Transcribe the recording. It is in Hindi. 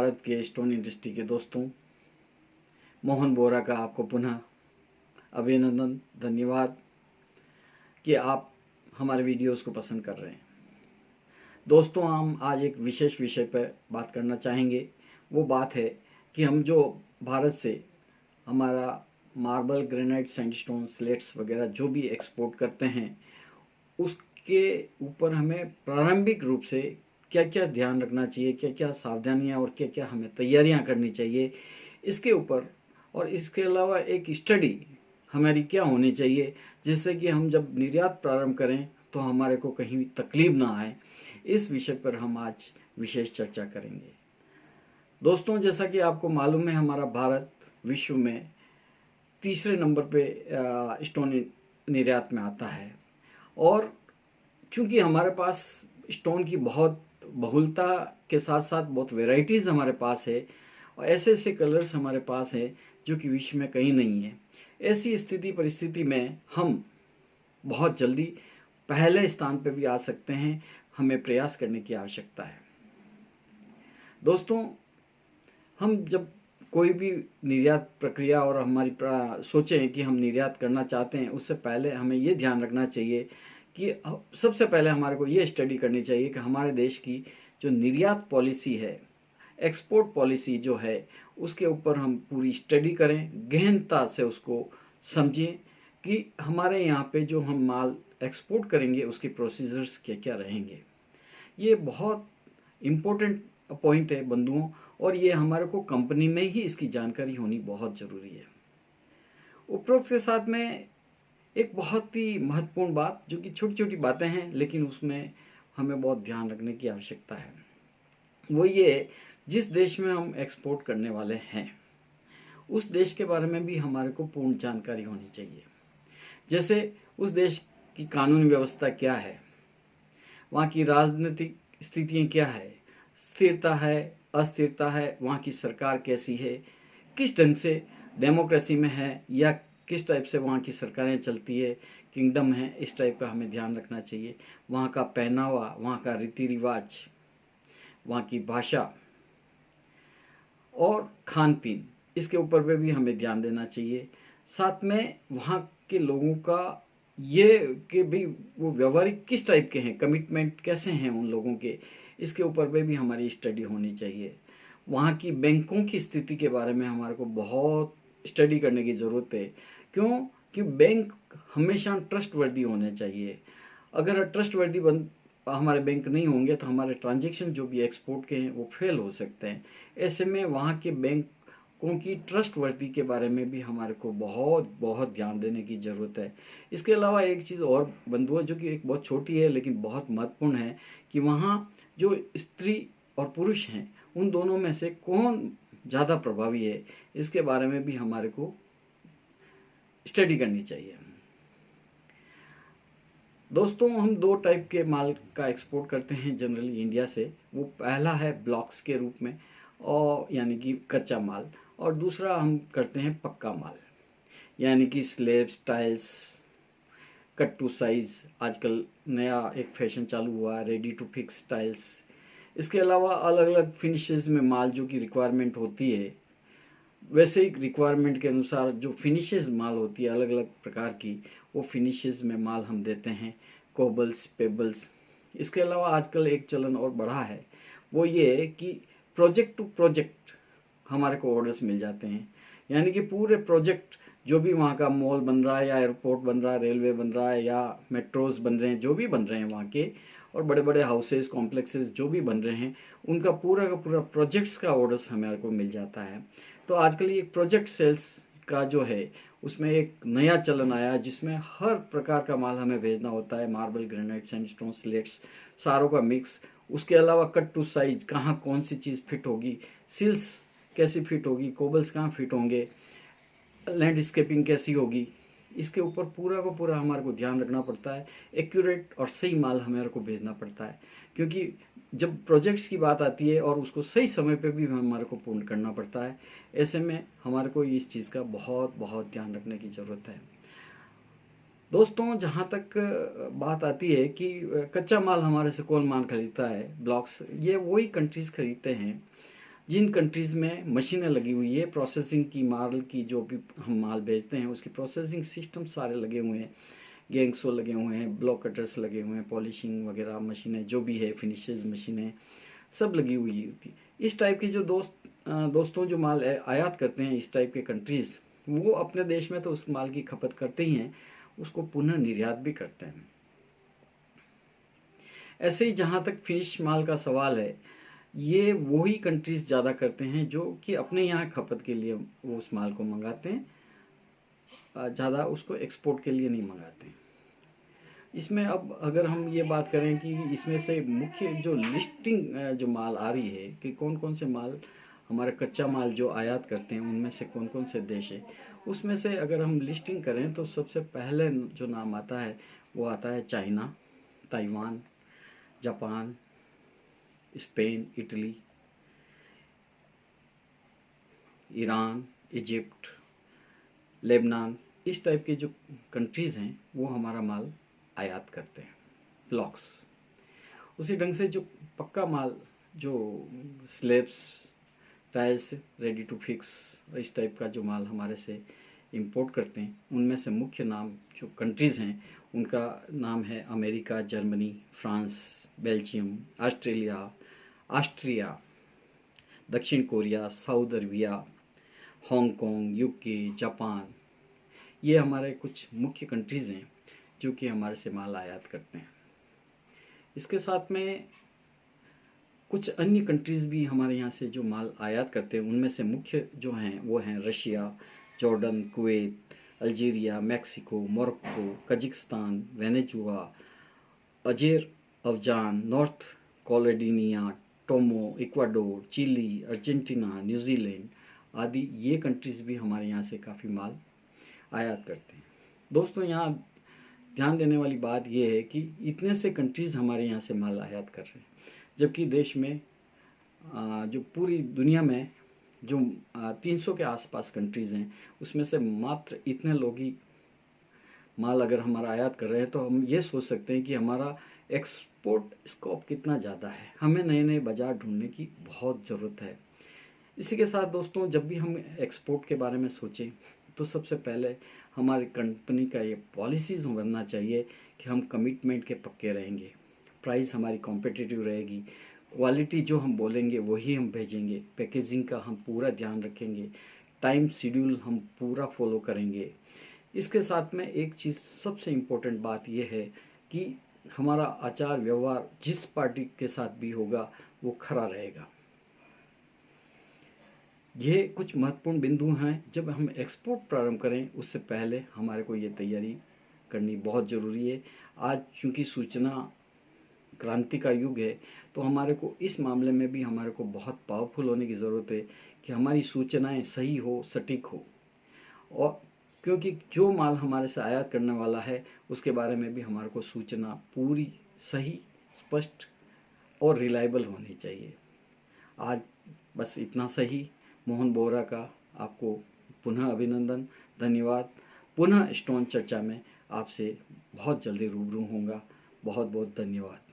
भारत के स्टोन इंडस्ट्री के दोस्तों, मोहन बोरा का आपको पुनः अभिनंदन, धन्यवाद कि आप हमारे वीडियोस को पसंद कर रहे हैं। दोस्तों, हम आज एक विशेष विषय पर बात करना चाहेंगे। वो बात है कि हम जो भारत से हमारा मार्बल, ग्रेनाइट, सैंडस्टोन, स्लेट्स वगैरह जो भी एक्सपोर्ट करते हैं, उसके ऊपर हमें प्रारंभिक रूप से क्या क्या ध्यान रखना चाहिए, क्या क्या सावधानियां और क्या क्या हमें तैयारियां करनी चाहिए, इसके ऊपर और इसके अलावा एक स्टडी हमारी क्या होनी चाहिए, जिससे कि हम जब निर्यात प्रारंभ करें तो हमारे को कहीं भी तकलीफ ना आए। इस विषय पर हम आज विशेष चर्चा करेंगे। दोस्तों, जैसा कि आपको मालूम है, हमारा भारत विश्व में तीसरे नंबर पे स्टोन निर्यात में आता है। और चूंकि हमारे पास स्टोन की बहुत बहुलता के साथ साथ बहुत वेराइटीज़ हमारे पास है और ऐसे ऐसे कलर्स हमारे पास है जो कि विश्व में कहीं नहीं है। ऐसी स्थिति परिस्थिति में हम बहुत जल्दी पहले स्थान पर भी आ सकते हैं। हमें प्रयास करने की आवश्यकता है। दोस्तों, हम जब कोई भी निर्यात प्रक्रिया और हमारी सोचें कि हम निर्यात करना चाहते हैं, उससे पहले हमें ये ध्यान रखना चाहिए कि सबसे पहले हमारे को ये स्टडी करनी चाहिए कि हमारे देश की जो निर्यात पॉलिसी है, एक्सपोर्ट पॉलिसी जो है, उसके ऊपर हम पूरी स्टडी करें, गहनता से उसको समझें कि हमारे यहाँ पे जो हम माल एक्सपोर्ट करेंगे उसके प्रोसीजर्स क्या क्या रहेंगे। ये बहुत इम्पोर्टेंट पॉइंट है बंधुओं, और ये हमारे को कंपनी में ही इसकी जानकारी होनी बहुत ज़रूरी है। उपरोक्त के साथ में एक बहुत ही महत्वपूर्ण बात, जो कि छोटी छोटी बातें हैं लेकिन उसमें हमें बहुत ध्यान रखने की आवश्यकता है, वो ये जिस देश में हम एक्सपोर्ट करने वाले हैं उस देश के बारे में भी हमारे को पूर्ण जानकारी होनी चाहिए। जैसे उस देश की कानूनी व्यवस्था क्या है, वहाँ की राजनीतिक स्थितियाँ क्या है, स्थिरता है, अस्थिरता है, वहाँ की सरकार कैसी है, किस ढंग से डेमोक्रेसी में है या किस टाइप से वहाँ की सरकारें चलती है, किंगडम है, इस टाइप का हमें ध्यान रखना चाहिए। वहाँ का पहनावा, वहाँ का रीति रिवाज, वहाँ की भाषा और खान पीन, इसके ऊपर पे भी हमें ध्यान देना चाहिए। साथ में वहाँ के लोगों का ये कि भाई वो व्यवहारिक किस टाइप के हैं, कमिटमेंट कैसे हैं उन लोगों के, इसके ऊपर पे भी हमारी स्टडी होनी चाहिए। वहाँ की बैंकों की स्थिति के बारे में हमारे को बहुत स्टडी करने की ज़रूरत है। क्यों कि बैंक हमेशा ट्रस्टवर्दी होने चाहिए। अगर ट्रस्टवर्दी हमारे बैंक नहीं होंगे तो हमारे ट्रांजैक्शन जो भी एक्सपोर्ट के हैं वो फेल हो सकते हैं। ऐसे में वहाँ के बैंकों की ट्रस्टवर्दी के बारे में भी हमारे को बहुत बहुत ध्यान देने की ज़रूरत है। इसके अलावा एक चीज़ और बंधुओं, जो कि एक बहुत छोटी है लेकिन बहुत महत्वपूर्ण है, कि वहाँ जो स्त्री और पुरुष हैं उन दोनों में से कौन ज़्यादा प्रभावी है, इसके बारे में भी हमारे को स्टडी करनी चाहिए। दोस्तों, हम दो टाइप के माल का एक्सपोर्ट करते हैं जनरली इंडिया से। वो पहला है ब्लॉक्स के रूप में, और यानी कि कच्चा माल, और दूसरा हम करते हैं पक्का माल, यानी कि slabs, tiles, cut to size. आजकल नया एक फैशन चालू हुआ है, रेडी टू फिक्स टाइल्स। इसके अलावा अलग अलग फिनिशेस में माल जो कि रिक्वायरमेंट होती है, वैसे ही रिक्वायरमेंट के अनुसार जो फिनिशेस माल होती है अलग अलग प्रकार की, वो फिनिशेस में माल हम देते हैं, कोबल्स, पेबल्स। इसके अलावा आजकल एक चलन और बढ़ा है, वो ये है कि प्रोजेक्ट टू प्रोजेक्ट हमारे को ऑर्डर्स मिल जाते हैं। यानी कि पूरे प्रोजेक्ट, जो भी वहाँ का मॉल बन रहा है या एयरपोर्ट बन रहा है, रेलवे बन रहा है या मेट्रोज बन रहे हैं, जो भी बन रहे हैं वहाँ के, और बड़े बड़े हाउसेस, कॉम्प्लेक्सेस जो भी बन रहे हैं, उनका पूरा का पूरा प्रोजेक्ट्स का ऑर्डर्स हमारे को मिल जाता है। तो आजकल ये प्रोजेक्ट सेल्स का जो है उसमें एक नया चलन आया, जिसमें हर प्रकार का माल हमें भेजना होता है, मार्बल, ग्रेनाइट, सैंडस्टोन, स्लेट्स, सारों का मिक्स। उसके अलावा कट टू साइज, कहाँ कौन सी चीज़ फिट होगी, सिल्स कैसी फिट होगी, कोबल्स कहाँ फिट होंगे, लैंडस्केपिंग कैसी होगी, इसके ऊपर पूरा को पूरा हमारे को ध्यान रखना पड़ता है। एक्यूरेट और सही माल हमारे को भेजना पड़ता है, क्योंकि जब प्रोजेक्ट्स की बात आती है और उसको सही समय पे भी हमारे को पूर्ण करना पड़ता है, ऐसे में हमारे को इस चीज़ का बहुत बहुत ध्यान रखने की ज़रूरत है। दोस्तों, जहाँ तक बात आती है कि कच्चा माल हमारे से कौन माल खरीदता है, ब्लॉक्स, ये वही कंट्रीज़ खरीदते हैं जिन कंट्रीज़ में मशीनें लगी हुई है, प्रोसेसिंग की, माल की, जो भी हम माल बेचते हैं उसकी प्रोसेसिंग सिस्टम सारे लगे हुए हैं, गैंगसो लगे हुए हैं, ब्लॉक कटर्स लगे हुए हैं, पॉलिशिंग वगैरह मशीनें जो भी है, फिनिशेस मशीनें सब लगी हुई होती। इस टाइप के जो दोस्तों जो माल आयात करते हैं इस टाइप के कंट्रीज़, वो अपने देश में तो उस माल की खपत करते ही हैं, उसको पुनः निर्यात भी करते हैं। ऐसे ही जहाँ तक फिनिश माल का सवाल है, ये वही कंट्रीज़ ज़्यादा करते हैं जो कि अपने यहाँ खपत के लिए वो उस माल को मंगाते हैं, ज़्यादा उसको एक्सपोर्ट के लिए नहीं मंगाते हैं। इसमें अब अगर हम ये बात करें कि इसमें से मुख्य जो लिस्टिंग जो माल आ रही है कि कौन कौन से माल हमारा कच्चा माल जो आयात करते हैं उनमें से कौन कौन से देश है, उसमें से अगर हम लिस्टिंग करें तो सबसे पहले जो नाम आता है वो आता है China, Taiwan, Japan, Spain, Italy, Iran, Egypt, Lebanon. इस टाइप के जो कंट्रीज़ हैं वो हमारा माल आयात करते हैं, ब्लॉक्स। उसी ढंग से जो पक्का माल, जो slabs, tiles, ready to fix, इस टाइप का जो माल हमारे से इंपोर्ट करते हैं, उनमें से मुख्य नाम जो कंट्रीज़ हैं उनका नाम है America, Germany, France, Belgium, Austria, दक्षिण Korea, South Arabia, Hong Kong, UK, Japan. ये हमारे कुछ मुख्य कंट्रीज़ हैं जो कि हमारे से माल आयात करते हैं। इसके साथ में कुछ अन्य कंट्रीज़ भी हमारे यहाँ से जो माल आयात करते हैं, उनमें से मुख्य जो हैं वो हैं Russia, Jordan, Kuwait, Algeria, Mexico, Morocco, Kazakhstan, Venezuela, Azerbaijan, North Caledonia, Togo, Ecuador, Chile, Argentina, New Zealand आदि। ये कंट्रीज़ भी हमारे यहाँ से काफ़ी माल आयात करते हैं। दोस्तों, यहाँ ध्यान देने वाली बात यह है कि इतने से कंट्रीज़ हमारे यहाँ से माल आयात कर रहे हैं, जबकि देश में जो पूरी दुनिया में जो 300 के आसपास कंट्रीज़ हैं, उसमें से मात्र इतने लोग ही माल अगर हमारा आयात कर रहे हैं, तो हम ये सोच सकते हैं कि हमारा एक्सपोर्ट स्कोप कितना ज़्यादा है। हमें नए नए बाज़ार ढूंढने की बहुत ज़रूरत है। इसी के साथ दोस्तों, जब भी हम एक्सपोर्ट के बारे में सोचें तो सबसे पहले हमारी कंपनी का ये पॉलिसीज़ बनना चाहिए कि हम कमिटमेंट के पक्के रहेंगे, प्राइस हमारी कॉम्पिटिटिव रहेगी, क्वालिटी जो हम बोलेंगे वही हम भेजेंगे, पैकेजिंग का हम पूरा ध्यान रखेंगे, टाइम शेड्यूल हम पूरा फॉलो करेंगे। इसके साथ में एक चीज़ सबसे इम्पोर्टेंट बात यह है कि हमारा आचार व्यवहार जिस पार्टी के साथ भी होगा वो खरा रहेगा। ये कुछ महत्वपूर्ण बिंदु हैं। जब हम एक्सपोर्ट प्रारंभ करें उससे पहले हमारे को ये तैयारी करनी बहुत ज़रूरी है। आज चूँकि सूचना क्रांति का युग है, तो हमारे को इस मामले में भी हमारे को बहुत पावरफुल होने की ज़रूरत है कि हमारी सूचनाएं सही हो, सटीक हो। और क्योंकि जो माल हमारे से आयात करने वाला है उसके बारे में भी हमारे को सूचना पूरी, सही, स्पष्ट और रिलायबल होनी चाहिए। आज बस इतना सही। मोहन बोरा का आपको पुनः अभिनंदन, धन्यवाद। पुनः स्टोन चर्चा में आपसे बहुत जल्दी रूबरू होऊंगा। बहुत बहुत धन्यवाद।